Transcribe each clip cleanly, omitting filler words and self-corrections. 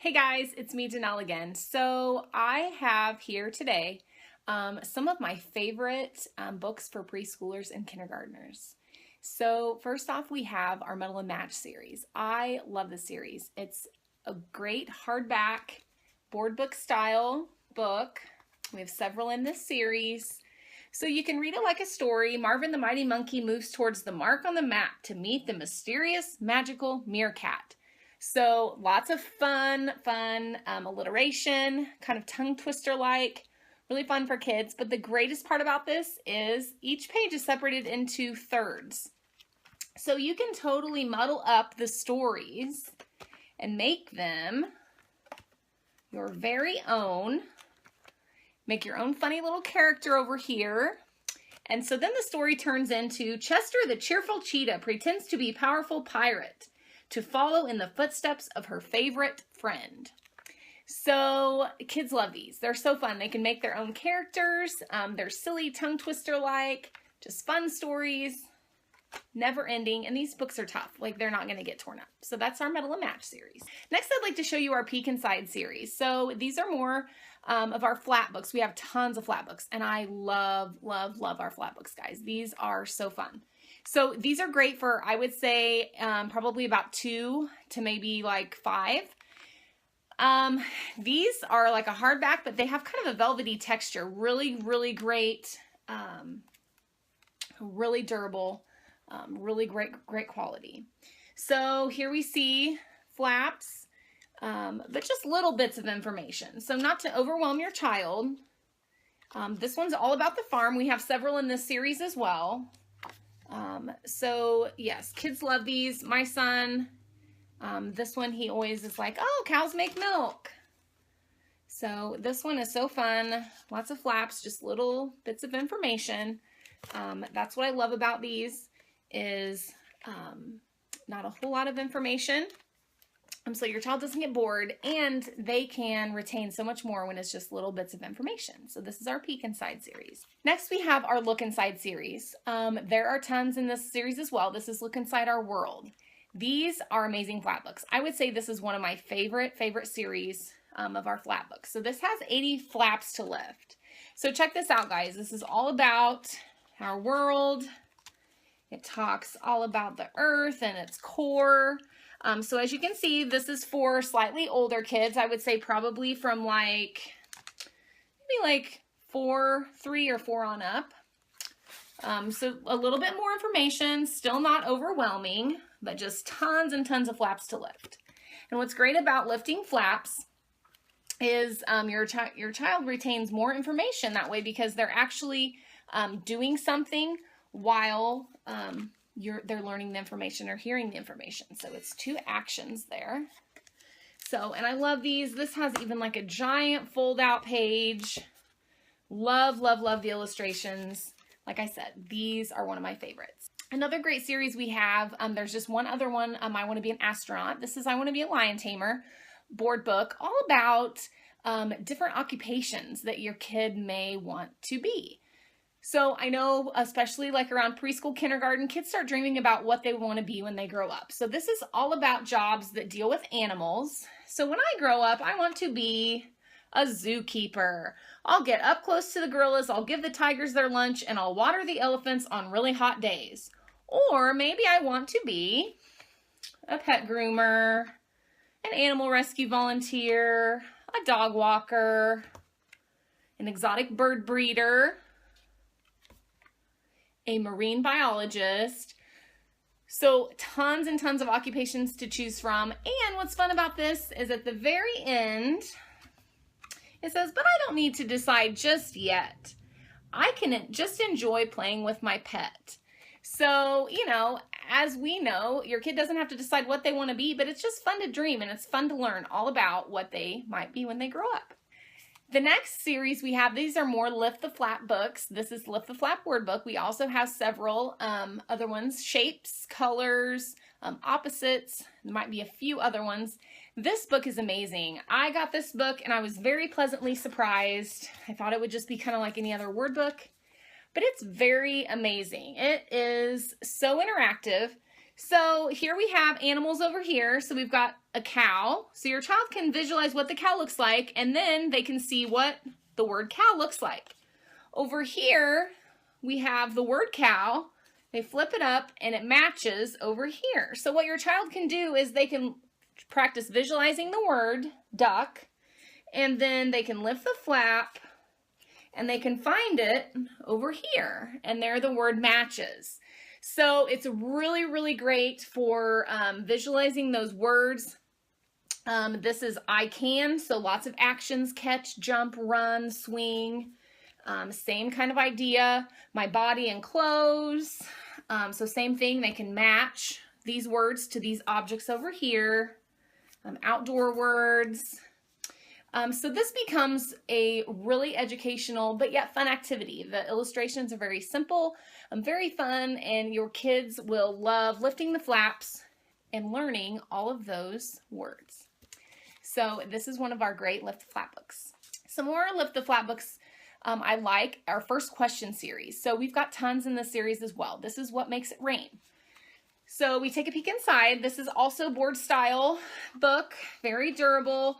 Hey guys, it's me, Janelle again. So I have here today some of my favorite books for preschoolers and kindergartners. So first off, we have our Metal and Match series. I love this series. It's a great hardback board book style book. We have several in this series. So you can read it like a story. Marvin the Mighty Monkey moves towards the mark on the map to meet the mysterious, magical meerkat. So lots of fun alliteration, kind of tongue twister like, really fun for kids. But the greatest part about this is each page is separated into thirds. So you can totally muddle up the stories and make them your very own. Make your own funny little character over here. And so then the story turns into Chester the cheerful cheetah pretends to be a powerful pirate to follow in the footsteps of her favorite friend. So kids love these. They're so fun. They can make their own characters. They're silly, tongue twister like, just fun stories, never ending. And these books are tough. Like they're not going to get torn up. So that's our Metal and Match series. Next, I'd like to show you our Peek Inside series. So these are more of our flat books. We have tons of flat books and I love our flat books, guys. These are so fun. So these are great for, I would say, probably about 2 to maybe like 5. These are like a hardback, but they have kind of a velvety texture. Really great, really durable, really great quality. So here we see flaps, but just little bits of information. So not to overwhelm your child. This one's all about the farm. We have several in this series as well. So yes, kids love these. My son, this one, he always is like, oh, cows make milk. So this one is so fun. Lots of flaps, just little bits of information. That's what I love about these is, not a whole lot of information. So your child doesn't get bored and they can retain so much more when it's just little bits of information. So this is our Peek Inside series. Next, we have our Look Inside series. There are tons in this series as well. This is Look Inside Our World. These are amazing flat books. I would say this is one of my favorite series of our flat books. So this has 80 flaps to lift. So check this out, guys. This is all about our world. It talks all about the earth and its core. So as you can see, this is for slightly older kids. I would say probably from maybe like 3 or 4 on up. So a little bit more information, still not overwhelming, but just tons and tons of flaps to lift. And what's great about lifting flaps is your child retains more information that way because they're actually doing something while they're learning the information or hearing the information. So it's 2 actions there. So, and I love these. This has even like a giant fold out page. Love the illustrations. Like I said, these are one of my favorites. Another great series we have, there's just one other one, I Want to Be an Astronaut. This is I Want to Be a Lion Tamer board book, all about different occupations that your kid may want to be. So I know, especially like around preschool, kindergarten, kids start dreaming about what they want to be when they grow up. So this is all about jobs that deal with animals. So when I grow up, I want to be a zookeeper. I'll get up close to the gorillas, I'll give the tigers their lunch, and I'll water the elephants on really hot days. Or maybe I want to be a pet groomer, an animal rescue volunteer, a dog walker, an exotic bird breeder, a marine biologist. So tons and tons of occupations to choose from. And what's fun about this is at the very end, it says, but I don't need to decide just yet. I can just enjoy playing with my pet. So, you know, as we know, your kid doesn't have to decide what they want to be, but it's just fun to dream and it's fun to learn all about what they might be when they grow up. The next series we have, these are more Lift the Flap books. This is Lift the Flap word book. We also have several other ones, shapes, colors, opposites. There might be a few other ones. This book is amazing. I got this book and I was very pleasantly surprised. I thought it would just be kind of like any other word book, but it's very amazing. It is so interactive. So here we have animals over here. So we've got a cow. So your child can visualize what the cow looks like, and then they can see what the word cow looks like. Over here, we have the word cow. They flip it up and it matches over here. So what your child can do is they can practice visualizing the word duck, and then they can lift the flap and they can find it over here, and there the word matches. So it's really, really great for visualizing those words. This is I can, so lots of actions: catch, jump, run, swing. Same kind of idea. My body and clothes. So same thing, they can match these words to these objects over here. Outdoor words. So this becomes a really educational but yet fun activity. The illustrations are very simple, very fun, and your kids will love lifting the flaps and learning all of those words. So this is one of our great Lift the Flap books. Some more Lift the Flap books I like our first question series. So we've got tons in this series as well. This is What Makes It Rain. So we take a peek inside. This is also board style book, very durable.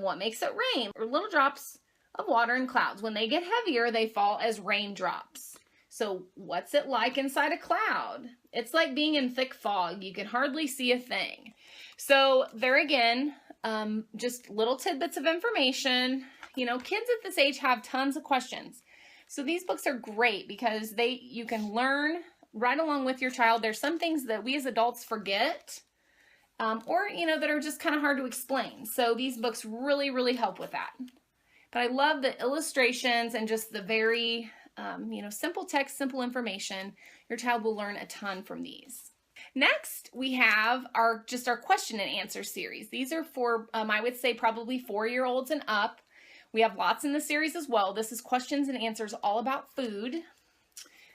What makes it rain? Or little drops of water in clouds. When they get heavier, they fall as raindrops. So what's it like inside a cloud? It's like being in thick fog. You can hardly see a thing. So there again, just little tidbits of information. You know, kids at this age have tons of questions. So these books are great because you can learn right along with your child. There's some things that we as adults forget, or, you know, that are just kind of hard to explain. So these books really, really help with that. But I love the illustrations and just the very, you know, simple text, simple information. Your child will learn a ton from these. Next, we have our question and answer series. These are for, I would say, probably 4-year-olds and up. We have lots in the series as well. This is questions and answers all about food.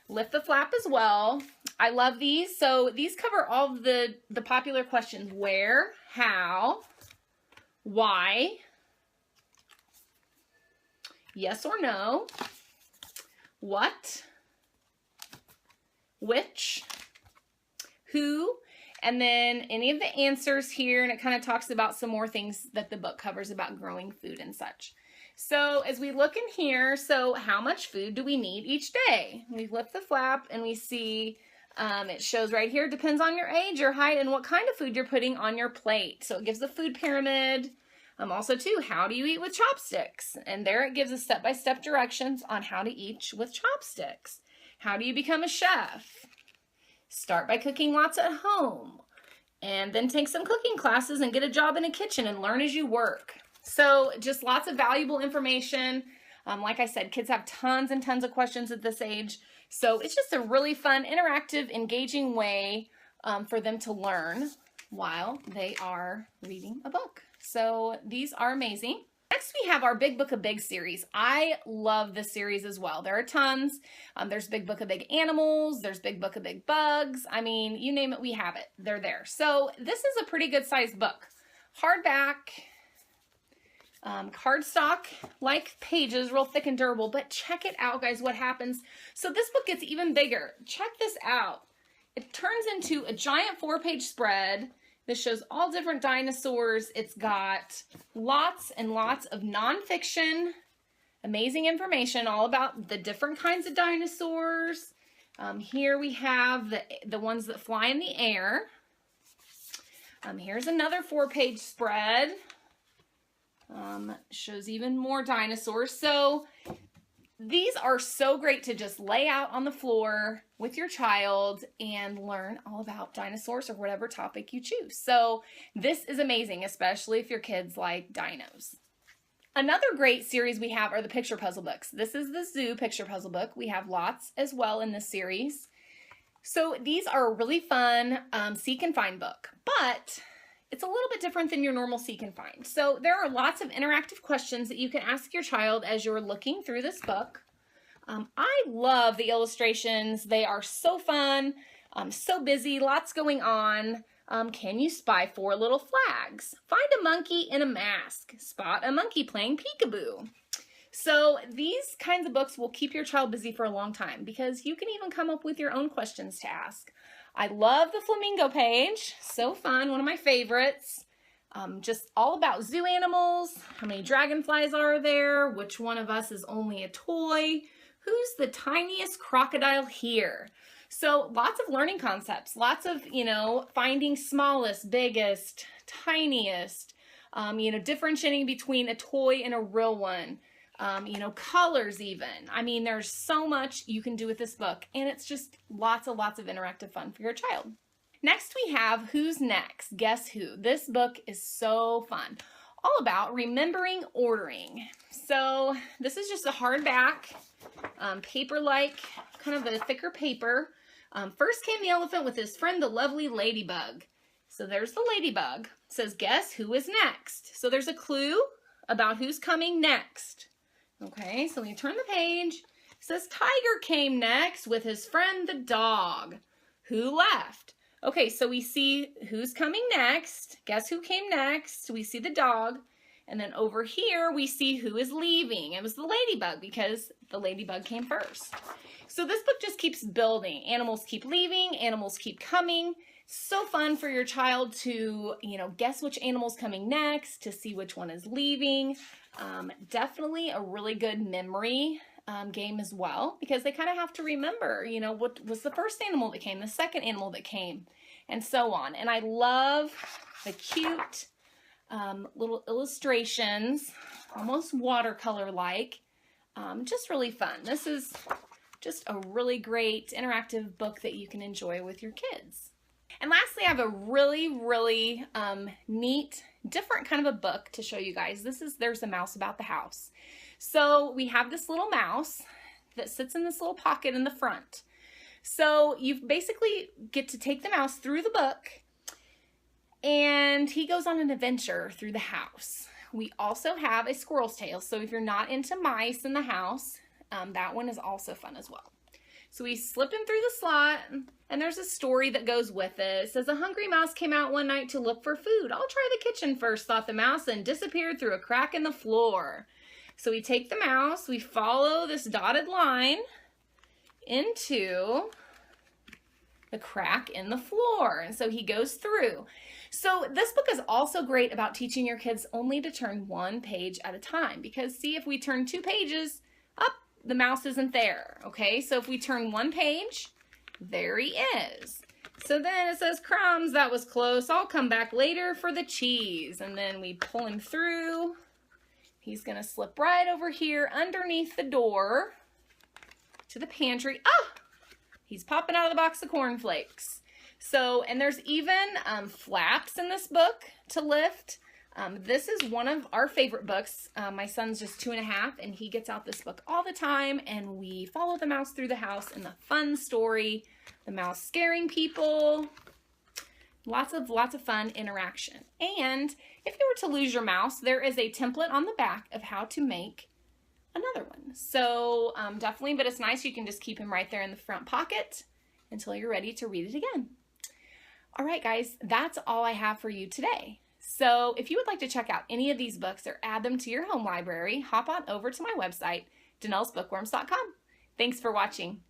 Lift the Flap as well. I love these. So these cover all of the popular questions. Where, how, why, yes or no, what, which, who, and then any of the answers here, and it kind of talks about some more things that the book covers about growing food and such. So as we look in here, so how much food do we need each day? We lift the flap and we see it shows right here, depends on your age, your height, and what kind of food you're putting on your plate. So it gives a food pyramid. Also too, how do you eat with chopsticks? And there it gives us step-by-step directions on how to eat with chopsticks. How do you become a chef? Start by cooking lots at home, and then take some cooking classes and get a job in a kitchen and learn as you work. So just lots of valuable information. Like I said, kids have tons and tons of questions at this age. So it's just a really fun, interactive, engaging way for them to learn while they are reading a book. So these are amazing. Next, we have our Big Book of Big series. I love this series as well. There are tons. There's Big Book of Big Animals. There's Big Book of Big Bugs. I mean, you name it, we have it. They're there. So this is a pretty good sized book. Hardback, cardstock-like pages, real thick and durable. But check it out, guys, what happens. So this book gets even bigger. Check this out. It turns into a giant 4-page spread. This shows all different dinosaurs. It's got lots and lots of nonfiction, amazing information all about the different kinds of dinosaurs. Here we have the ones that fly in the air. Here's another 4-page spread. Shows even more dinosaurs. So these are so great to just lay out on the floor with your child and learn all about dinosaurs or whatever topic you choose. So this is amazing, especially if your kids like dinos. Another great series we have are the picture puzzle books. This is the Zoo picture puzzle book. We have lots as well in this series. So these are a really fun seek and find book, but it's a little bit different than your normal seek and find. So there are lots of interactive questions that you can ask your child as you're looking through this book. I love the illustrations. They are so fun, so busy, lots going on. Can you spy 4 little flags? Find a monkey in a mask. Spot a monkey playing peekaboo. So these kinds of books will keep your child busy for a long time because you can even come up with your own questions to ask. I love the flamingo page. So fun, one of my favorites. Just all about zoo animals. How many dragonflies are there? Which one of us is only a toy? Who's the tiniest crocodile here? So lots of learning concepts, lots of, finding smallest, biggest, tiniest, differentiating between a toy and a real one, colors even. I mean, there's so much you can do with this book, and it's just lots of interactive fun for your child. Next we have Who's Next? Guess Who? This book is so fun. All about remembering ordering. So this is just a hardback, paper-like, kind of a thicker paper. First came the elephant with his friend, the lovely ladybug. So there's the ladybug. It says, guess who is next? So there's a clue about who's coming next. Okay, so when you turn the page, it says Tiger came next with his friend, the dog. Who left? Okay, so we see who's coming next. Guess who came next? We see the dog. And then over here, we see who is leaving. It was the ladybug because the ladybug came first. So this book just keeps building. Animals keep leaving, animals keep coming. So fun for your child to, guess which animal's coming next, to see which one is leaving. Definitely a really good memory game as well, because they kind of have to remember, what was the first animal that came, the second animal that came, and so on. And I love the cute little illustrations, almost watercolor-like. Just really fun. This is just a really great interactive book that you can enjoy with your kids. And lastly, I have a really neat, different kind of a book to show you guys. There's a mouse about the house. So we have this little mouse that sits in this little pocket in the front. So you basically get to take the mouse through the book, and he goes on an adventure through the house. We also have a squirrel's tail. So if you're not into mice in the house, that one is also fun as well. So we slipped him through the slot, and there's a story that goes with it. It says, a hungry mouse came out one night to look for food. I'll try the kitchen first, thought the mouse, and disappeared through a crack in the floor. So we take the mouse, we follow this dotted line into the crack in the floor. And so he goes through. So this book is also great about teaching your kids only to turn one page at a time, because see, if we turn 2 pages, up, the mouse isn't there. Okay, so if we turn 1 page, there he is. So then it says, crumbs, that was close. I'll come back later for the cheese. And then we pull him through. He's going to slip right over here underneath the door to the pantry. Ah! He's popping out of the box of cornflakes. So, and there's even flaps in this book to lift. This is one of our favorite books. My son's just 2.5, and he gets out this book all the time, and we follow the mouse through the house in the fun story, the mouse scaring people. Lots of fun interaction. And if you were to lose your mouse, there is a template on the back of how to make another one. So definitely, but it's nice. You can just keep him right there in the front pocket until you're ready to read it again. All right, guys, that's all I have for you today. So if you would like to check out any of these books or add them to your home library, hop on over to my website, DanellesBookworms.com. Thanks for watching.